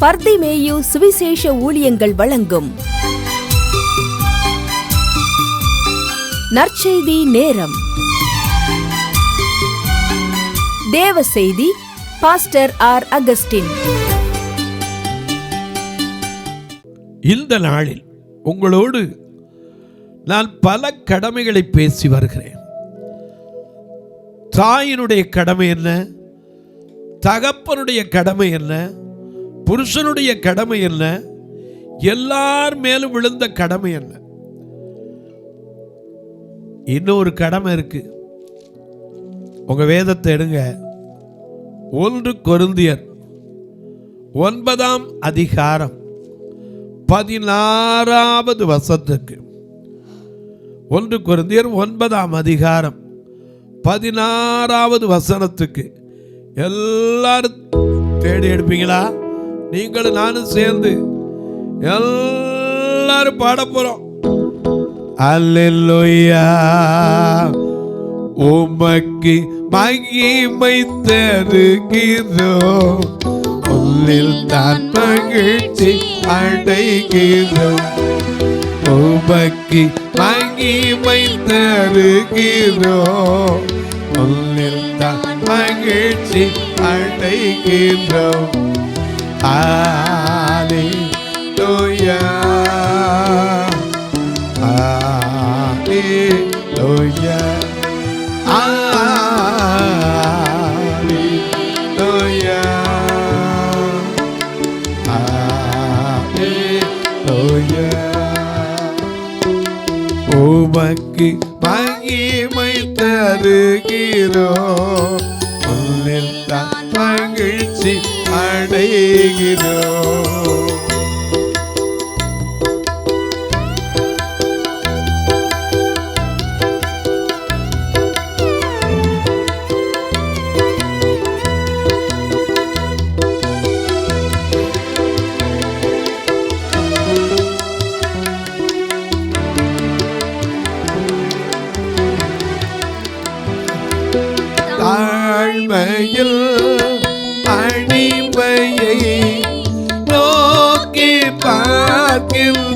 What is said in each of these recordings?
பர்திமேயு சுவிசேஷ ஊழியங்கள் வழங்கும் நற்செய்தி நேரம். தேவ செய்தி பாஸ்டர் ஆர். அகஸ்டின். இந்த நாளில் உங்களோடு நான் பல கடமைகளை பேசி வருகிறேன். தாயினுடைய கடமை என்ன, தகப்பனுடைய கடமை என்ன, புருஷனுடைய கடமை என்ன, எல்லார் மேலும் விழுந்த கடமை என்ன. இன்னொரு கடமை இருக்கு. உங்க வேதத்தை எடுங்க. 1 கொரிந்தியர் 9ஆம் அதிகாரம் 16வது வசனத்துக்கு. 1 கொரிந்தியர் 9ஆம் அதிகாரம் 16வது வசனத்துக்கு எல்லாரும் தேடி எடுப்பீங்களா? நீங்களும் நானும் சேர்ந்து எல்லாரும் பாட போறோம். அல்லேலூயா, உமக்கு மகிமை தருகிறோம், உன்னில் தான் மகிழ்ச்சி அடைகிறோம். உமக்கு மகிமை தருகிறோம், உன்னில் தான் மகிழ்ச்சி அடைகிறோம். அல்லேலூயா, அல்லேலூயா, அல்லேலூயா, அல்லேலூயா. உமக்கு மகிமை தருகிறோம், உன்னில் தான் மகிழ்ச்சி அடைகிறோம். தாழ்மையில் அடிமையை நோக்கி பார்க்கின்றீர்.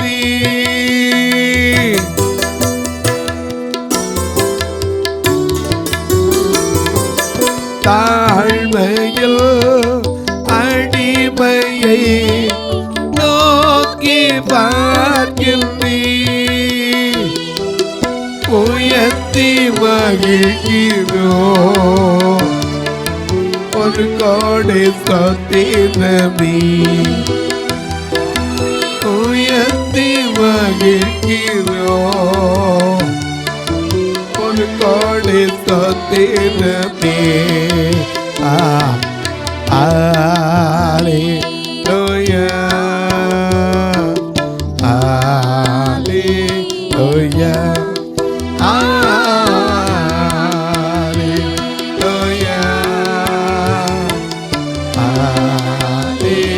தாழ்மையில் அடிமையை நோக்கி பார்க்கின்றீர். உயர்த்தி மகிழ்கிறோம், ஒரு கோடி சொத்திரமே. உயர்த்தி மகிழ்கிறோம், ஒரு கோடி சொத்திரமே. அல்லேலூயா, அல்லேலூயா, அல்லேலூயா, அல்லேலூயா.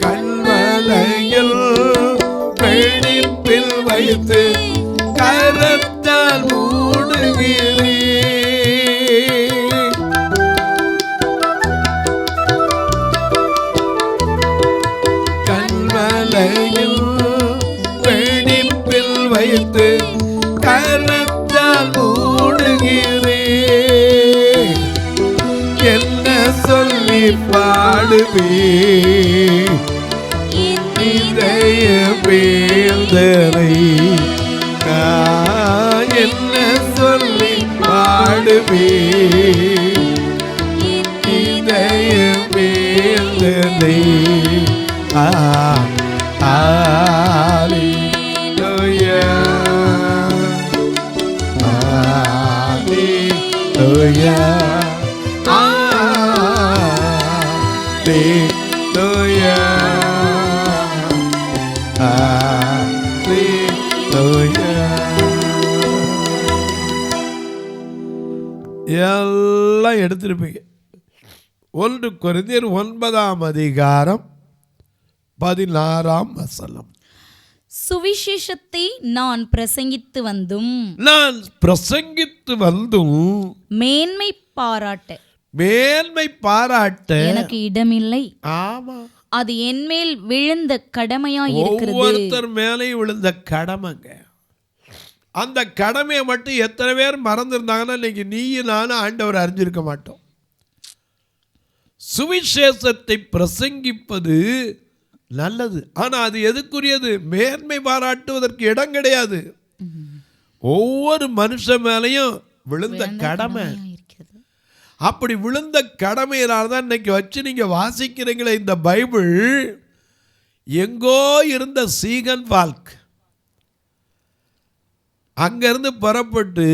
கண்மலையில் வெடிப்பில் வைத்து கரத்தால் மூடுகிறீர். கண்மலையில் வெடிப்பில் வைத்து கரத்தால் மூடுகிறீர். என்ன சொல்லி பாடுவீர் இதய வேதனை? என்ன சொல்லி பாடுவீர் இதய வேதனை? அல்லேலூயா, அல்லேலூயா, அல்லேலூயா, அல்லேலூயா. எல்லாம் எடுத்திருப்பீங்க. 1 கொரிந்தியர் 9ஆம் அதிகாரம் 16ஆம் வசனம். சுவிசேஷத்தை நான் பிரசங்கித்து வந்தும் மேன்மை பாராட்ட எனக்கு இடமில்லை. ஆமா, அது என் மேல் விழுந்த கடமையாய் இருக்கிறது. ஒவ்வொருத்தர் மேலே விழுந்த கடமைங்க. அந்த கடமையை மட்டும் எத்தனை பேர் மறந்துருந்தாங்கன்னா இன்னைக்கு நீயும் நானும் ஆண்டவர் அறிஞ்சிருக்க மாட்டோம். சுவிசேஷத்தை பிரசங்கிப்பது நல்லது, ஆனா அது எதுக்குரியது? மேன்மை பாராட்டுவதற்கு இடம் கிடையாது. ஒவ்வொரு மனுஷன் மேலையும் விழுந்த கடமை. அப்படி விழுந்த கடமையினால்தான் இன்னைக்கு வச்சு நீங்க வாசிக்கிறீங்களே இந்த பைபிள். எங்கோ இருந்த சீகன் வால்க் அங்கிருந்து புறப்பட்டு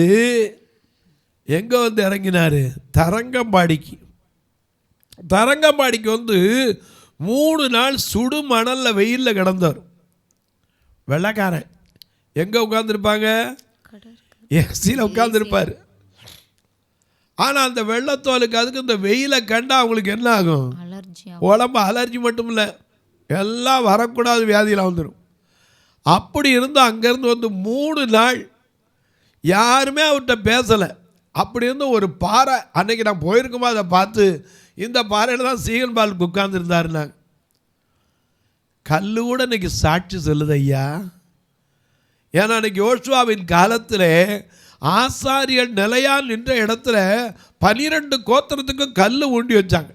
எங்க வந்து இறங்கினாரு? தரங்கம்பாடிக்கு வந்து 3 நாள் சுடு மணல்ல வெயில்ல கிடந்தார். வெள்ளைக்காரன் எங்க உட்கார்ந்துருப்பாங்க? ஏசியில் உட்கார்ந்துருப்பாரு. ஆனா அந்த வெள்ளத்தோலுக்கு அதுக்கு இந்த வெயிலை கண்டா அவங்களுக்கு என்ன ஆகும்? உடம்பு அலர்ஜி மட்டும் இல்லை, எல்லாம் வரக்கூடாது வியாதியெல்லாம் வந்துடும். அப்படி இருந்து அங்கேருந்து வந்து 3 நாள் யாருமே அவர்கிட்ட பேசலை. அப்படி இருந்து ஒரு பாறை, அன்னைக்கு நான் போயிருக்குமா அதை பார்த்து, இந்த பாறையில் தான் சீகன் பால் உட்கார்ந்துருந்தாருனாங்க. கல்லு கூட இன்னைக்கு சாட்சி சொல்லுது ஐயா. ஏன்னா இன்னைக்கு யோசுவாவின் காலத்தில் ஆசாரியர் நிலையால் நின்ற இடத்துல 12 கோத்திரத்துக்கும் கல் ஊண்டி வச்சாங்க.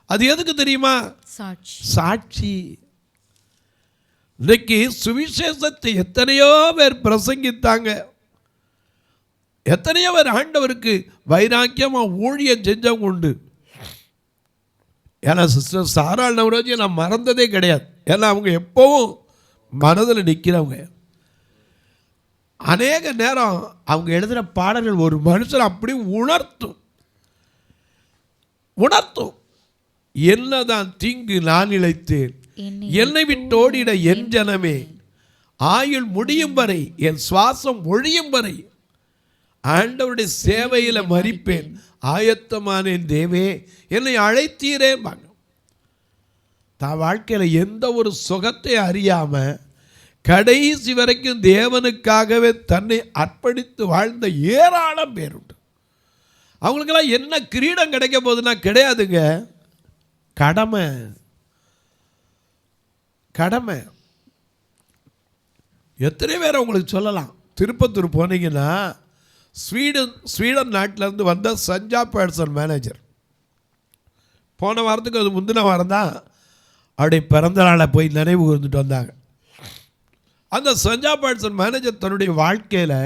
அது எதுக்கு தெரியுமா? சாட்சி. இன்னைக்கு சுவிசேஷத்தை எத்தனையோ பேர் பிரசங்கித்தாங்க, எத்தனையோ பேர் ஆண்டவருக்கு வைராக்கியமா ஊழியம் செஞ்சவங்க உண்டு. ஏன்னா சிஸ்டர் சாராள் நவரோஜியை நான் மறந்ததே கிடையாது. ஏன்னா அவங்க எப்பவும் மனதில் நிற்கிறவங்க. அநேக நேரம் அவங்க எழுதுகிற பாடல்கள் ஒரு மனுஷன் அப்படி உணர்த்தும். என்னதான் தீங்கு நான் இழைத்தேன், என்னை விட்டோடிட என் ஜனமே, ஆயுள் முடியும் வரை, என் சுவாசம் ஒழியும் வரை ஆண்டவருடைய சேவையில் மரிப்பேன், ஆயத்தமானேன் தேவே, என்னை அழைத்தீரேம்பாங்க. தான் வாழ்க்கையில் எந்த ஒரு சுகத்தை அறியாமல் கடைசி வரைக்கும் தேவனுக்காகவே தன்னை அர்ப்பணித்து வாழ்ந்த ஏராளம் பேர் உண்டு. அவங்களுக்கெல்லாம் என்ன கிரீடம் கிடைக்க போகுதுன்னா கிடையாதுங்க, கடமை. எத்தனை பேர் உங்களுக்கு சொல்லலாம். திருப்பத்தூர் போனீங்கன்னா ஸ்வீடன் நாட்டிலேருந்து வந்த சஞ்சா பேட்சன் மேனேஜர், போன வாரத்துக்கு அது முந்தின வாரம் தான் அவருடைய பிறந்த நாளை போய் நினைவு கூர்ந்துட்டு வந்தாங்க. அந்த சஞ்சா பேட்சன் மேனேஜர் தன்னுடைய வாழ்க்கையில்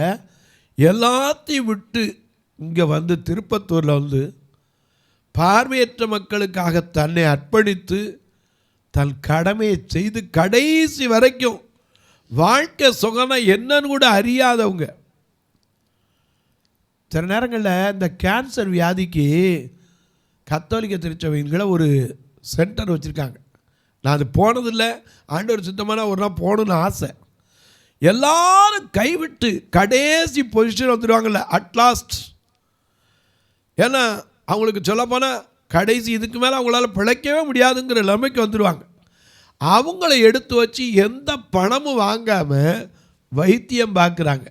எல்லாத்தையும் விட்டு இங்கே வந்து திருப்பத்தூரில் வந்து பார்வையற்ற மக்களுக்காக தன்னை அர்ப்பணித்து தன் கடமையை செய்து கடைசி வரைக்கும் வாழ்க்கை சுகம்னா என்னன்னு கூட அறியாதவங்க. சில நேரங்களில் இந்த கேன்சர் வியாதிக்கு கத்தோலிக்க திருச்சபைகளை ஒரு சென்டர் வச்சுருக்காங்க. நான் அது போனதில்லை, ஆண்டவர் சுத்தமான ஒரு நாள் போகணுன்னு ஆசை. எல்லாரும் கைவிட்டு கடைசி பொசிஷன் வந்துடுவாங்கள்ல, அட்லாஸ்ட். ஏன்னா அவங்களுக்கு சொல்லப்போனால் கடைசி இதுக்கு மேலே அவங்களால பிழைக்கவே முடியாதுங்கிற நிலைமைக்கு வந்துடுவாங்க. அவங்கள எடுத்து வச்சு எந்த பணமும் வாங்காமல் வைத்தியம் பார்க்குறாங்க.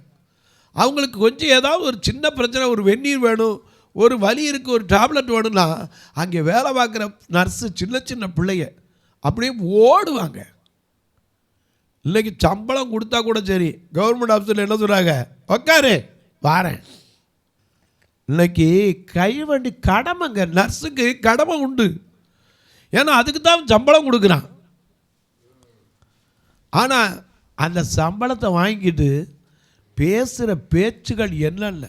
அவங்களுக்கு கொஞ்சம் ஏதாவது ஒரு சின்ன பிரச்சனை, ஒரு வெந்நீர் வேணும், ஒரு வலி இருக்குது, ஒரு டேப்லெட் வேணும்னா அங்கே வேலை பார்க்குற நர்ஸு சின்ன பிள்ளைங்க அப்படியே ஓடுவாங்க. இன்னைக்கு சம்பளம் கொடுத்தா கூட சரி, கவர்மெண்ட் ஆஃபீஸில் என்ன சொல்கிறாங்க, உக்காரு வாரேன். இன்னைக்கு கைவண்டி கடமைங்க, நர்ஸுக்கு கடமை உண்டு. ஏன்னா அதுக்கு தான் சம்பளம் கொடுக்குறான். ஆனால் அந்த சம்பளத்தை வாங்கிட்டு பேசுகிற பேச்சுகள் என்னென்ன.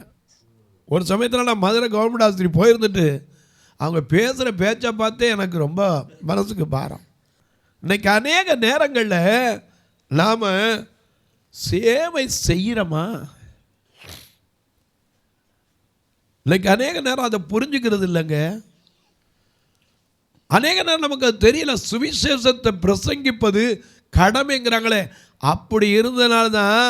ஒரு சமயத்தில் நான் மதுரை கவர்மெண்ட் ஆஸ்பத்திரி போயிருந்துட்டு அவங்க பேசுகிற பேச்சை பார்த்தே எனக்கு ரொம்ப மனசுக்கு பாரம். இன்னைக்கு அநேக நேரங்களில் நாம் சேவை செய்கிறோமா? இன்னைக்கு அநேக நேரம் அதை புரிஞ்சுக்கிறது இல்லைங்க. அநேக நேரம் நமக்கு அது தெரியல. சுவிசேஷத்தை பிரசங்கிப்பது கடமைங்கிறாங்களே, அப்படி இருந்தனால தான்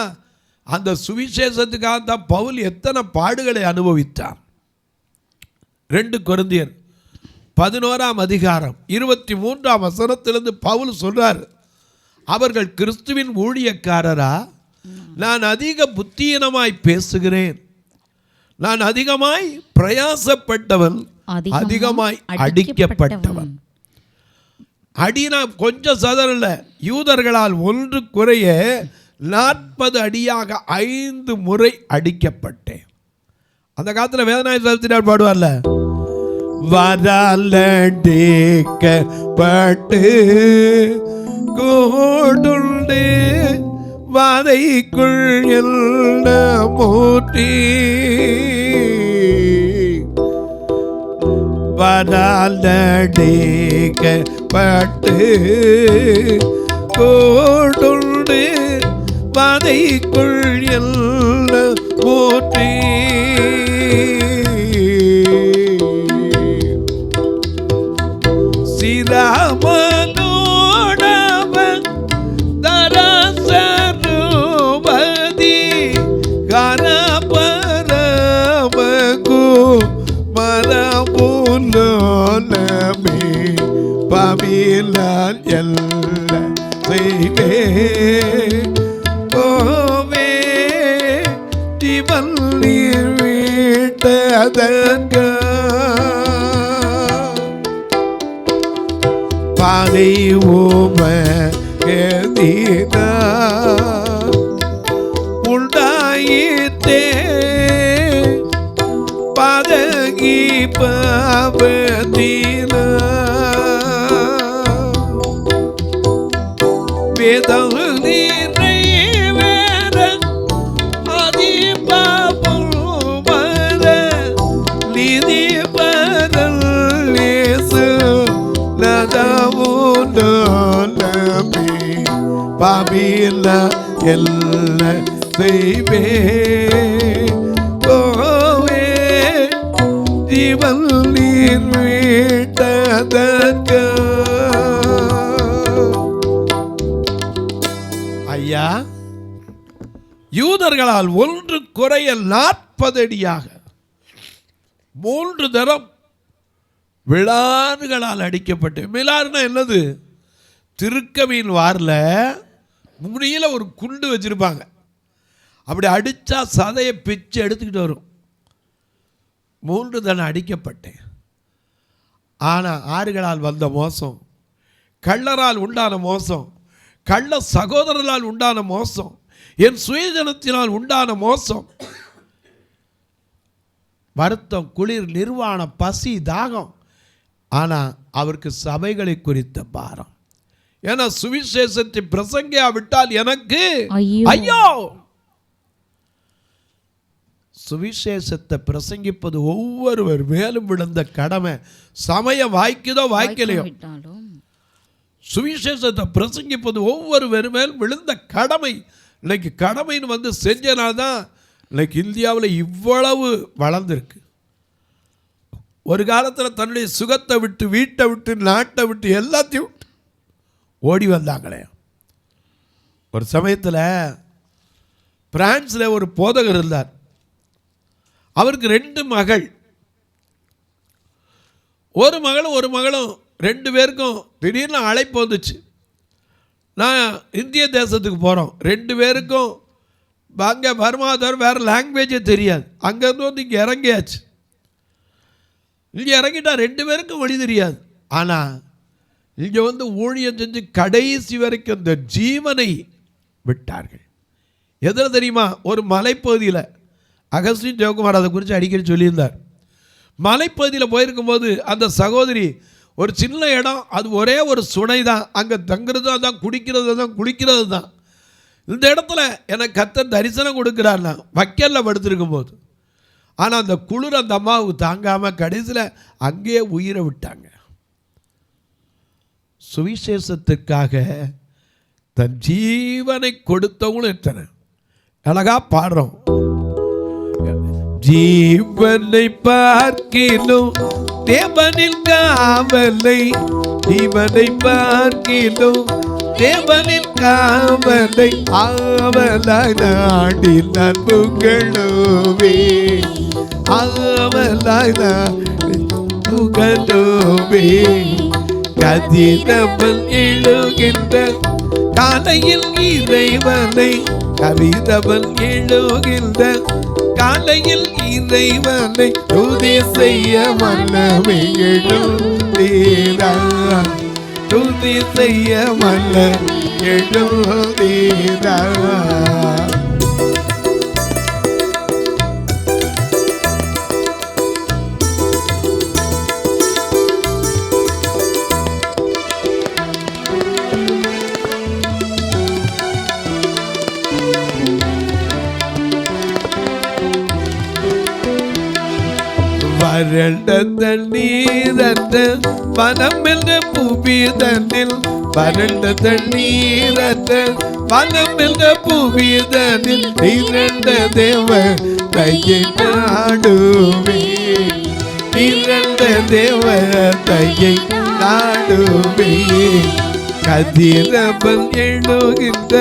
அந்த சுவிசேஷத்துக்காக தான் பவுல் எத்தனை பாடுகளை அனுபவித்தார். 2 கொரிந்தியர் 11ஆம் அதிகாரம் 23ஆம் வசனத்திலிருந்து பவுல் சொல்றார், அவர்கள் கிறிஸ்துவின் ஊழியக்காரரா? நான் அதிக புத்தியீனமாய் பேசுகிறேன், நான் அதிகமாய் பிரயாசப்பட்டவன், அதிகமாய் அடிக்கப்பட்டவன். அடினா கொஞ்சம் சதறல, யூதர்களால் ஒன்று குறைய 40 அடியாக 5 முறை அடிக்கப்பட்டேன். அந்த காலத்தில் வேதனாய் சதுத்தினார் பாடுவார்ல, வரலடிக்கப்பட்டு கூடுண்டு வாதைக்குள் எல்ல மூட்டி, வரலடிக்கப்பட்டு கூடுண்டு வாதைக்குள் எல்ல மூட்டி, சிராமனோடவன் தரசருபதி கரபரமகு மரபுலோலமே பவிலால் எல்ல செய்வே கோவே திவல்லீர் வீட்டதற்க பாதை உமகதினா உண்டாயித்தே பதகி பவதினா வேதம் நிறைவேற அதிபமுவர நிதி பரலேசு நதவுனோலமே பாபில எல்ல செய்வே கோவே திவல்லீர் வீட்டதற்க. ஐயா, யூதர்களால் ஒன்று குறைய 40 அடியாக 3 தரம் விழாறுகளால் அடிக்கப்பட்டு. மிலாறுனா என்னது? திருக்கவியின் வாரில் முனியில் ஒரு குண்டு வச்சிருப்பாங்க, அப்படி அடித்தா சதையை பிச்சு எடுத்துக்கிட்டு வரும். 3 தரம் அடிக்கப்பட்டேன். ஆனால் ஆறுகளால் வந்த மோசம், கள்ளரால் உண்டான மோசம், கள்ள சகோதரர்களால் உண்டான மோசம், என் சுயஜனத்தினால் உண்டான மோசம், வருத்தம், குளிர், நிர்வாணம், பசி, தாகம். ஆனால் அவருக்கு சபைகளை குறித்த பாரம். ஏன்னா சுவிசேஷத்தை பிரசங்கியாவிட்டால் எனக்கு ஐயோ. சுவிசேஷத்தை பிரசங்கிப்பது ஒவ்வொருவர் மேலும் விழுந்த கடமை. சமயம் வாய்க்குதோ வாய்க்கலையோ, சுவிசேஷத்தை பிரசங்கிப்பது ஒவ்வொருவர் மேல் விழுந்த கடமை. இன்னைக்கு கடமைன்னு வந்து செஞ்சனால்தான் இன்னைக்கு இந்தியாவில் இவ்வளவு வளர்ந்துருக்கு. ஒரு காலத்தில் தன்னுடைய சுகத்தை விட்டு, வீட்டை விட்டு, நாட்டை விட்டு, எல்லாத்தையும் விட்டு ஓடி வந்தாங்களே. ஒரு சமயத்தில் பிரான்ஸில் ஒரு போதகர் இருந்தார். அவருக்கு 2 மகள். ஒரு மகளும் 2 பேருக்கும் திடீர்னு அழைப்பு வந்துச்சு, நான் இந்திய தேசத்துக்கு போகிறோம். 2 பேருக்கும் அங்கே பர்மாதர் வேறு லாங்குவேஜே தெரியாது. அங்கேருந்து வந்து இங்கே இறங்கியாச்சு. இங்கே இறங்கிட்டா 2 பேருக்கும் வழி தெரியாது. ஆனால் இங்கே வந்து ஊழியம் செஞ்சு கடைசி வரைக்கும் இந்த ஜீவனை விட்டார்கள். எதில் தெரியுமா? ஒரு மலைப்பகுதியில் அகஸ்டின் ஜெயக்குமார் அதை குறித்து அடிக்கடி சொல்லியிருந்தார். மலைப்பகுதியில் போயிருக்கும்போது அந்த சகோதரி, ஒரு சின்ன இடம், அது ஒரே ஒரு சுனை தான், அங்கே தங்குறது தான், குடிக்கிறது தான், குளிக்கிறது தான். இந்த இடத்துல எனக்கு கர்த்தர் தரிசனம் கொடுக்குறாருன்னா வக்கலில் படுத்திருக்கும் போது. ஆனால் அந்த குளிர் அந்த அம்மாவுக்கு தாங்காமல் கடைசியில் அங்கேயே உயிரை விட்டாங்க. சுவிசேஷத்துக்காக தன் ஜீவனை கொடுத்தவங்களும் எத்தனை அழகா பாடுறோம். ஜீவனை பார்க்கிலும் தேவனில் காவலை, ஜீவனை பார்க்கிலும் தேவனில் காவலை, ஆவலாய் நாடில் நான் புகழுவே, ஆவலாய் நாடில் புகழுவே. கதிரவன் எழுகின்ற காலையில் இறைவனை கவிதவன் எழுகின்ற காலையில் இறைவனை துதி செய்ய மன்னமே எழுந்தீரா துதி செய்ய மன்ன எழுந்தீரா வறண்ட தண்ணீரற்ற வனம் என்ற பூமி தன்னில் வறண்ட தண்ணீரற்ற வனம் என்ற பூமி தன்னில் இரண்ட தேவ தையை நாடுவே இரண்ட தேவ தையை நாடுவே கதிரவன் எழுகின்ற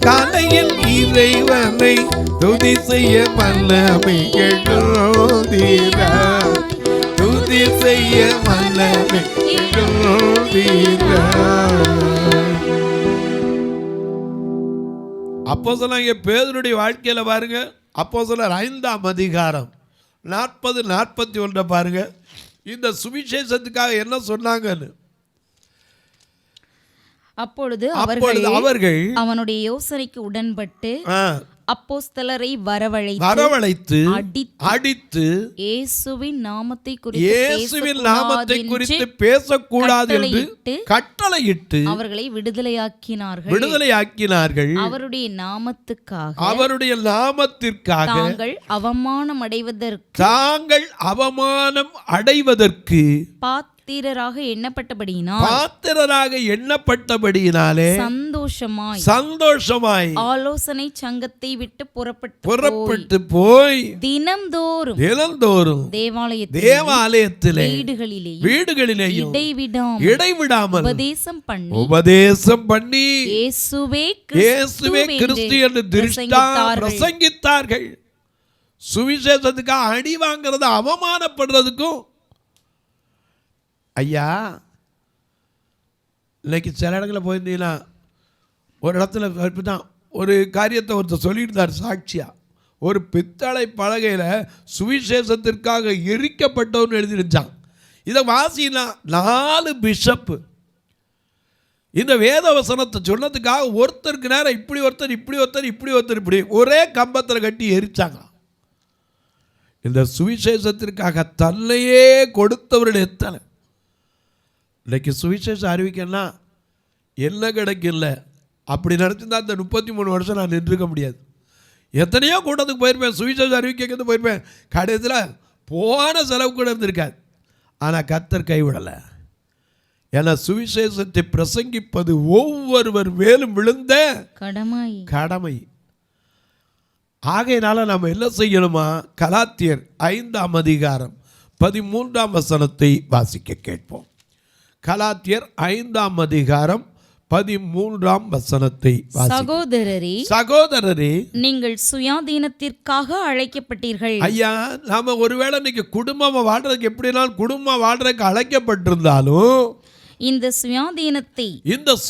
காலையில் இறைவனை துதி செய்ய மன்னமே எழுந்தீரா துதி செய்ய மன்னமே எழுந்தீரா. அப்போஸ்தலனாகிய பேதுருடைய வாழ்க்கையில பாருங்க, அப்போஸ்தலர் 5ஆம் அதிகாரம் 40-41 பாருங்க, இந்த சுவிசேஷத்துக்காக என்ன சொன்னாங்கன்னு. அப்பொழுது அவர்கள் அவனுடைய யோசனைக்கு உடன்பட்டு அப்போஸ்தலரை வரவழைத்து அடித்து இயேசுவின் நாமத்தை குறித்து பேசக்கூடாது என்று கட்டளையிட்டு அவர்களை விடுதலையாக்கினார்கள். அவருடைய நாமத்துக்காக தாங்கள் அவமானம் அடைவதற்கு பாத்திரராக எண்ணப்பட்டபடியினாலே சந்தோஷமாய் ஆலோசனை சங்கத்தை விட்டு புறப்பட்டு போய் தினம்தோறும் தேவாலயத்திலே வீடுகளிலேயும் இடைவிடாமல் உபதேசம் பண்ணி இயேசுவே கிறிஸ்து என்று பிரசங்கித்தார்கள். சுவிசேஷத்துக்காக அடி வாங்கிறது அவமானப்படுறதுக்கும். ஐயா, இன்னைக்கு சில இடங்களில் போயிருந்தீங்கன்னா ஒரு இடத்துல தான் ஒரு காரியத்தை ஒருத்தர் சொல்லியிருந்தார் சாட்சியா. ஒரு பித்தளை பலகையில் சுவிசேஷத்திற்காக எரிக்கப்பட்டவன்னு எழுதிருச்சான். இதை வாசினா 4 பிஷப்பு இந்த வேத வசனத்தை சொன்னதுக்காக ஒருத்தருக்கு நேரம் இப்படி ஒருத்தர் இப்படி ஒரே கம்பத்தில் கட்டி எரிச்சாங்க. இந்த சுவிசேஷத்திற்காக தன்னையே கொடுத்தவர்கள் எத்தனை. இன்னைக்கு சுவிசேஷம் அறிவிக்கன்னா என்ன கிடைக்கல. அப்படி நடத்திருந்தா இந்த 33 வருஷம் நான் நின்றுக்க முடியாது. எத்தனையோ கூட்டத்துக்கு போயிருப்பேன், சுவிசேஷம் அறிவிக்கிறது போயிருப்பேன். கடைசியில் போன செலவு கூட இருந்திருக்காது. ஆனால் கர்த்தர் கைவிடலை. ஏன்னா சுவிசேஷத்தை பிரசங்கிப்பது ஒவ்வொருவர் மேலும் விழுந்த கடமை. ஆகையினால நம்ம என்ன செய்யணுமா? கலாத்தியர் 5ஆம் அதிகாரம் 13ஆம் வசனத்தை வாசிக்க கேட்போம். கலாத்தியர் 5ஆம் அதிகாரம் 13ஆம் வசனத்தை சகோதரரே நீங்கள் சுயாதீனத்திற்காக அழைக்கப்பட்டீர்கள். ஐயா, நாம ஒருவேளை இன்னைக்கு குடும்பமா வாழ்றதுக்கு எப்படினாலும் குடும்பம் வாழ்றதுக்கு அழைக்கப்பட்டிருந்தாலும் இந்த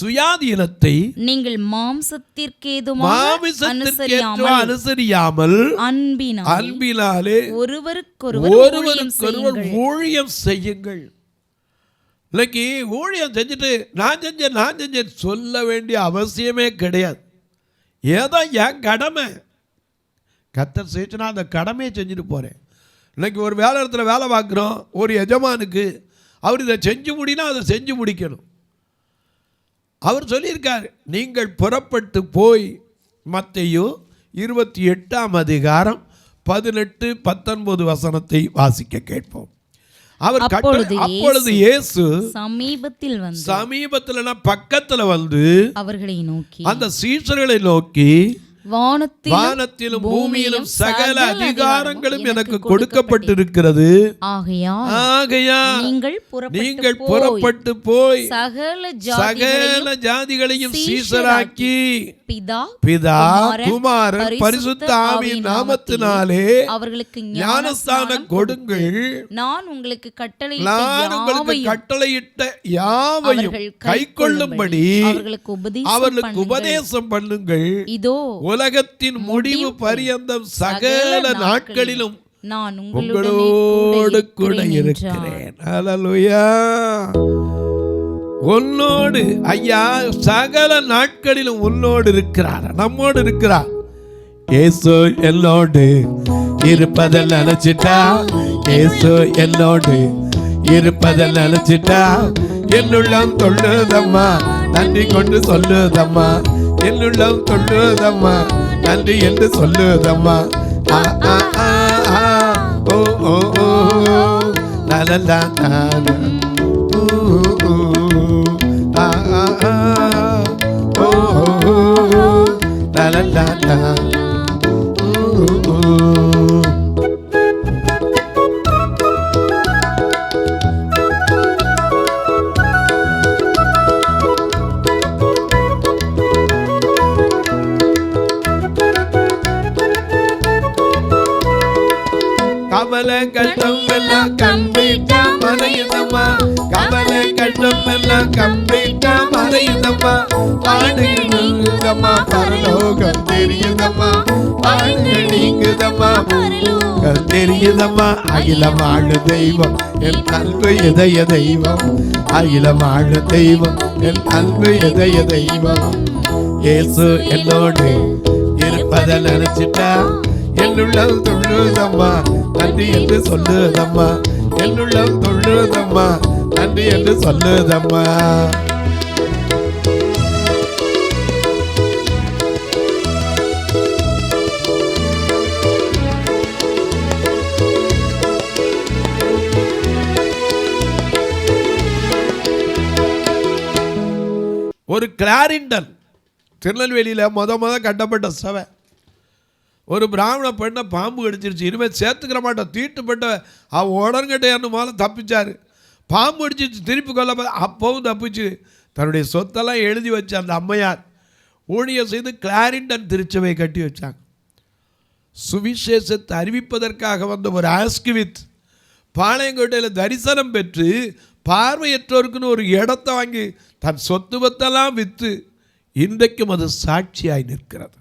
சுயாதீனத்தை நீங்கள் மாம்சத்திற்கேதுமாக அனுசரியாமல் அன்பினாலே ஒருவருக்கொருவர் ஊழியம் செய்யுங்கள். இன்னைக்கு ஊழியம் செஞ்சுட்டு நான் செஞ்சேன் சொல்ல வேண்டிய அவசியமே கிடையாது. ஏதோ என் கடமை கர்த்தர் செய்யச்சுன்னா அந்த கடமையை செஞ்சுட்டு போகிறேன். இன்னைக்கு ஒரு வேலை இடத்துல வேலை பார்க்குறோம். ஒரு எஜமானுக்கு அவர் இதை செஞ்சு முடினா அதை செஞ்சு முடிக்கணும். அவர் சொல்லியிருக்கார், நீங்கள் புறப்பட்டு போய் மத்தேயு 28ஆம் அதிகாரம் 18-19 வசனத்தை வாசிக்க கேட்போம். அப்பொழுது இயேசு சமீபத்தில் பக்கத்துல வந்து அவர்களை நோக்கி அந்த சீஷர்களை நோக்கி வானத்திலும் பூமியிலும் சகல அதிகாரங்களும் எனக்கு கொடுக்கப்பட்டிருக்கிறது. ஆகையால் நீங்கள் புறப்பட்டு போய் சகல ஜாதிகளையும் சீஷராக்கி பிதா குமாரன் பரிசுத்த ஆவியின் நாமத்தினாலே அவர்களுக்கு ஞானஸ்நானம் கொடுங்கள். நான் உங்களுக்கு கட்டளையிட்ட யாவையும் கைக்கொள்ளும்படி அவர்களுக்கு உபதேசம் பண்ணுங்கள். இதோ உலகத்தின் முடிவு பரியந்தம் சகல நாட்களிலும் நான் உங்களோடு கூட இருக்கிறேன். அல்லேலூயா. உன்னோடு ஐயா சகல நாட்களிலும் உன்னோடு இருக்கிறார், நம்மோடு இருக்கிறார். இயேசு என்னோடு இருப்பதை நினைச்சிட்டா, இயேசு என்னோடு இருப்பதை நினைச்சிட்டா, என்னுள்ளம் தொழுதம்மா நன்றி கொண்டு சொல்லுதம்மா, என்னுள்ளம் தொழுதம்மா நன்றி என்று சொல்லுதம்மா. ஓ ஓ ஓ லலலா கவலை கஷ்டம் எல்லாம் கம்ப்ளீட்டா மறையுதம்மா, கவலை கஷ்டம் எல்லாம் கம்ப்ளீட்டா மறையுதம்மா. பாடுகிறதம்மா பரலோகம் தெரியுதம்மா, பாடுகள் நீங்குதம்மா பரலோகம் தெரியுதம்மா. அகிலம் ஆளு தெய்வம் என் அன்பு இதய தெய்வம், அகிலம் ஆளு தெய்வம் என் அன்பு இதய தெய்வம். இயேசு என்னோடு இருப்பதை நினைச்சிட்டா, என்னுள்ளம் தொழுதம்மா நன்றி என்று சொல்லுதம்மா, என்னுள்ளம் தொழுதம்மா நன்றி என்று சொல்லுதம்மா. ஒரு கிளாரிண்டன் திருநெல்வேலியில் முத கட்டப்பட்ட சபை. ஒரு பிராமண பெண்ணை பாம்பு கடிச்சிருச்சு, இனிமேல் சேர்த்துக்கிற மாட்டோம், தீட்டுப்பட்ட அவன் உடன்கட்டையான்னு மேலே தப்பிச்சார். பாம்பு கடிச்சிருச்சு, திருப்பி கொல்ல அப்பவும் தப்பிச்சு தன்னுடைய சொத்தெல்லாம் எழுதி வச்சு அந்த அம்மையார் ஊழியம் செய்து கிளாரிண்டன் திருச்சபையை கட்டி வச்சாங்க. சுவிசேஷத்தை அறிவிப்பதற்காக வந்த ஒரு ஆஸ்கிவித் பாளையங்கோட்டையில் தரிசனம் பெற்று பார்வையற்றோருக்குன்னு ஒரு இடத்த வாங்கி தன் சொத்து பத்தெல்லாம் விற்று இன்றைக்கும் அது சாட்சியாய் நிற்கிறது.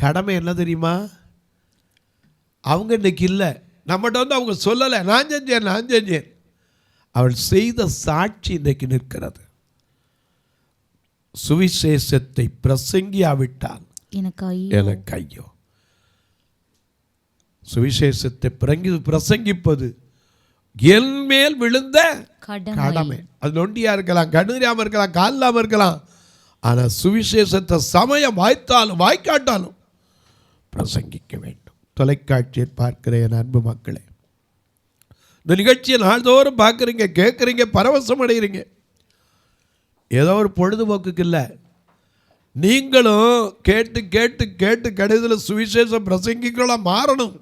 கடமை என்ன தெரியுமா? அவங்க இன்னைக்கு இல்லை, நம்மகிட்ட வந்து அவங்க சொல்லலை நான் செஞ்சேன், அவள் செய்த சாட்சி இன்றைக்கு நிற்கிறது. சுவிசேஷத்தை பிரசங்கியாவிட்டால் எனக்கு ஐயோ. சுவிசேஷத்தை பிரசங்கிப்பது என் மேல் விழுந்த கடமை. அது நொண்டியா இருக்கலாம், கண்ணூரியாம இருக்கலாம், காலில்லாம இருக்கலாம். ஆனால் சுவிசேஷத்தை சமயம் வாய்த்தாலும் வாய்க்காட்டாலும் பிரசங்கிக்க வேண்டும். தொலைக்காட்சியை பார்க்கிற என் அன்பு மக்களே, இந்த நிகழ்ச்சியை நாள்தோறும் பார்க்குறீங்க, கேட்குறீங்க, பரவசம் அடைகிறீங்க. ஏதோ ஒரு பொழுதுபோக்குக்கு இல்லை, நீங்களும் கேட்டு கேட்டு கேட்டு கடைசியில் சுவிசேஷம் பிரசங்கிக்கலாம் மாறணும்.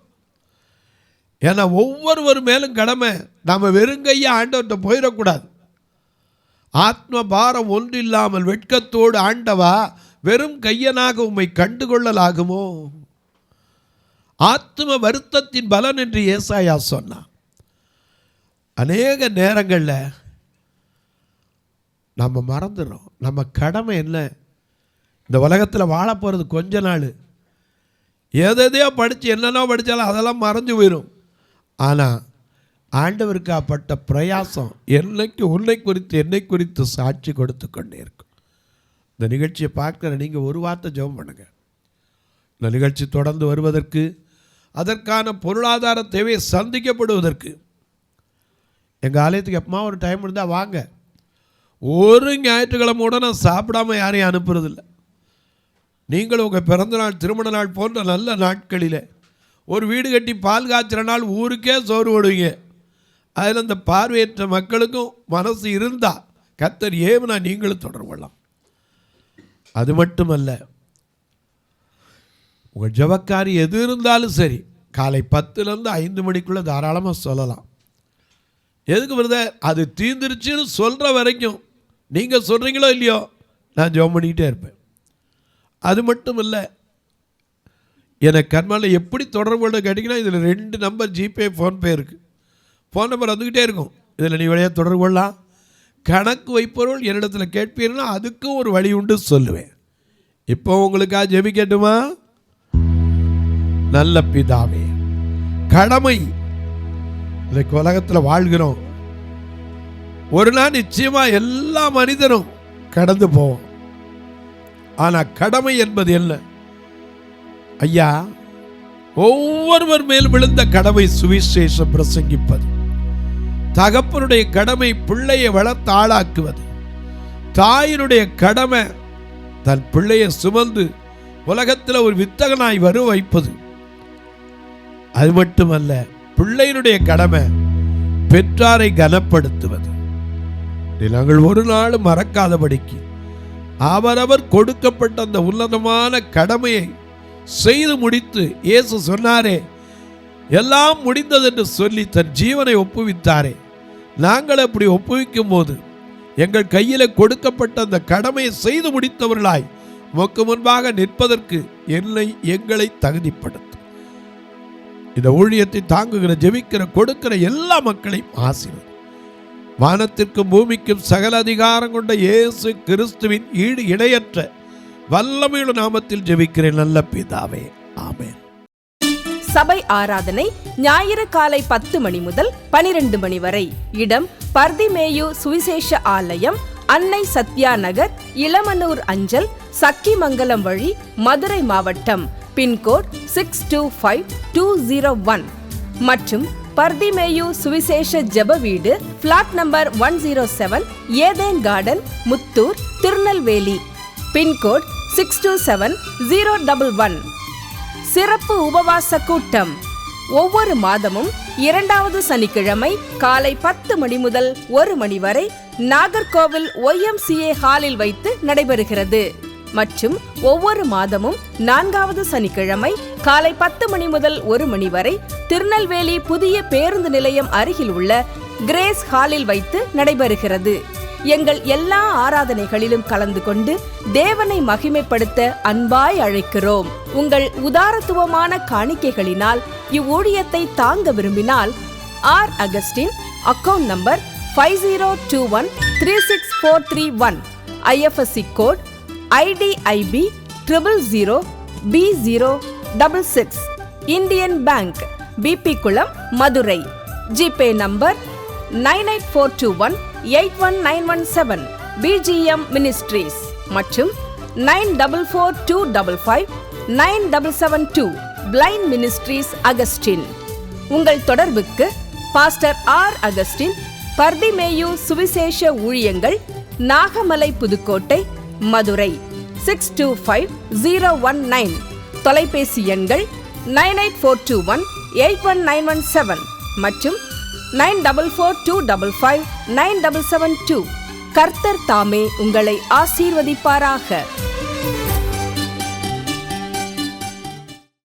ஏன்னா ஒவ்வொருவர் மேலும் கடமை. நாம் வெறுங்கையா ஆண்டவர்கிட்ட போயிடக்கூடாது. ஆத்ம பாரம் ஒன்றில்லாமல் வெட்கத்தோடு ஆண்டவா வெறும் கையனாக உம்மை கண்டுகொள்ளலாகுமோ? ஆத்ம வருத்தத்தின் பலன் என்று ஏசாயா சொன்னான். அநேக நேரங்களில் நம்ம மறந்துடுறோம் நம்ம கடமை என்ன. இந்த உலகத்தில் வாழ போகிறது கொஞ்ச நாள். எதையோ படித்து என்னென்ன படித்தாலும் அதெல்லாம் மறைஞ்சு போயிடும். ஆனால் ஆண்டவருக்காப்பட்ட பிரயாசம் என்னைக்கு உன்னை குறித்து என்னை குறித்து சாட்சி கொடுத்து கொண்டே இருக்கும். இந்த நிகழ்ச்சியை பார்க்குற நீங்கள் ஒரு வார்த்தை ஜெபம் பண்ணுங்கள். இந்த நிகழ்ச்சி தொடர்ந்து வருவதற்கு, அதற்கான பொருளாதார தேவையை சந்திக்கப்படுவதற்கு எங்கள் ஆலயத்துக்கு எப்பமா ஒரு டைம் இருந்தால் வாங்க. ஒரு ஞாயிற்றுக்கிழமை கூட நான் சாப்பிடாமல் யாரையும் அனுப்புறதில்லை. நீங்களும் உங்கள் பிறந்தநாள், திருமண நாள் போன்ற நல்ல நாட்களில் ஒரு வீடு கட்டி பால் காய்ச்சிற நாள் ஊருக்கே சோறு போடுவீங்க. அதில் அந்த பார்வையற்ற மக்களுக்கும் மனசு இருந்தால் கர்த்தர் ஏவனா நீங்களும் தொடர்பு கொள்ளலாம். அது மட்டுமல்ல, உங்கள் ஜெபக்காரி எது இருந்தாலும் சரி, காலை 10லேருந்து 5 மணிக்குள்ளே தாராளமாக சொல்லலாம். எதுக்கு பிரதர்? அது தீர்ந்துருச்சுன்னு சொல்கிற வரைக்கும் நீங்கள் சொல்கிறீங்களோ இல்லையோ, நான் ஜெபம் பண்ணிக்கிட்டே இருப்பேன். அது மட்டும் இல்லை, எனக்கு கர்மாவில் எப்படி தொடர்பு கொள்ள கேட்டிங்கன்னா, இதில் 2 நம்பர் ஜிபே, ஃபோன்பே இருக்குது. ஃபோன் நம்பர் வந்துக்கிட்டே இருக்கும். இதில் நீ வழியாக தொடர்பு கொள்ளலாம். கணக்கு வைப்பவர்கள் என்னிடத்தில் கேட்பீர்கள்னா அதுக்கும் ஒரு வழி உண்டு சொல்லுவேன். இப்போ உங்களுக்காக ஜெபிக்கட்டுமா? நல்ல பிதாவே, கடமை, இந்த உலகத்தில் வாழ்கிறோம். ஒரு நாள் நிச்சயமாக எல்லா மனிதரும் கடந்து போவோம். ஆனால் கடமை என்பது என்ன ஐயா? ஒவ்வொருவர் மேல் விழுந்த கடமை சுவிசேஷம் பிரசங்கிப்பது. தகப்பனுடைய கடமை பிள்ளையை வளர்த்து ஆளாக்குவது. தாயினுடைய கடமை தன் பிள்ளையை சுமந்து உலகத்தில் ஒரு வித்தகனாய் வர வைப்பது. அது மட்டுமல்ல, பிள்ளையினுடைய கடமை பெற்றாரை கனப்படுத்துவது. நாங்கள் ஒரு நாள் மறக்காதபடிக்கு அவரவர் கொடுக்கப்பட்ட அந்த உன்னதமான கடமையை செய்து முடித்து, இயேசு சொன்னாரே, எல்லாம் முடிந்தது என்று சொல்லி தன் ஜீவனை ஒப்புவித்தாரே, நாங்கள் அப்படி ஒப்புவிக்கும் போது எங்கள் கையில் கொடுக்கப்பட்ட அந்த கடமையை செய்து முடித்தவர்களாய் உமக்கு முன்பாக நிற்பதற்கு எங்களை தகுதிப்படுத்தும். இந்த ஊழியத்தை தாங்குகிற, ஜெபிக்கிற, கொடுக்கிற எல்லா மக்களையும் ஆசீர்வதி. வானத்திற்கும் பூமிக்கும் சகல அதிகாரம் கொண்ட இயேசு கிறிஸ்துவின் ஈடு இணையற்ற வல்லமையுள்ள நாமத்தில் ஜெபிக்கிறேன் நல்ல பிதாவே, ஆமென். சபை ஆராதனை ஞாயிறு காலை 10 மணி முதல் 12 மணி வரை. இடம் பர்திமேயு சுவிசேஷ ஆலயம், அன்னை சத்யா நகர், இளமனூர் அஞ்சல், சக்கிமங்கலம் வழி, மதுரை மாவட்டம். பின்கோட் 625201 மற்றும் பர்திமேயு சுவிசேஷ ஜெப வீடு, plot number 107, Eden garden, Muthur, Tirunelveli. Pin code 627011. சிறப்பு உபவாச கூட்டம் ஒவ்வொரு மாதமும் 2வது சனிக்கிழமை காலை 10 மணி முதல் 1 மணி வரை நாகர்கோவில் YMCA ஹாலில் வைத்து நடைபெறுகிறது. மற்றும் ஒவ்வொரு மாதமும் 4வது சனிக்கிழமை காலை 10 மணி முதல் 1 மணி வரை திருநெல்வேலி புதிய பேருந்து நிலையம் அருகில் உள்ள கிரேஸ் ஹாலில் வைத்து நடைபெறுகிறது. எங்கள் எல்லா ஆராதனைகளிலும் கலந்து கொண்டு தேவனை மகிமைப்படுத்த அன்பாய் அழைக்கிறோம். உங்கள் உதாரத்துவமான காணிக்கைகளினால் இவ்வூழியத்தை தாங்க விரும்பினால் R. Augustine, account number 5021364331, IFSC code IDIB 000B066, Indian bank, BP Kulam, Madurai. GPay number 98421819117, BGM ministries மற்றும் 9442559772, பிளைண்ட் மினிஸ்ட்ரீஸ் அகஸ்டின். உங்கள் தொடர்புக்கு பாஸ்டர் R. அகஸ்டின், பர்திமேயு சுவிசேஷ ஊழியங்கள், நாகமலை, புதுக்கோட்டை, மதுரை 625019. தொலைபேசி எண்கள் 9842181917 மற்றும் 9442559772. கர்த்தர் தாமே உங்களை ஆசீர்வதிப்பாராக.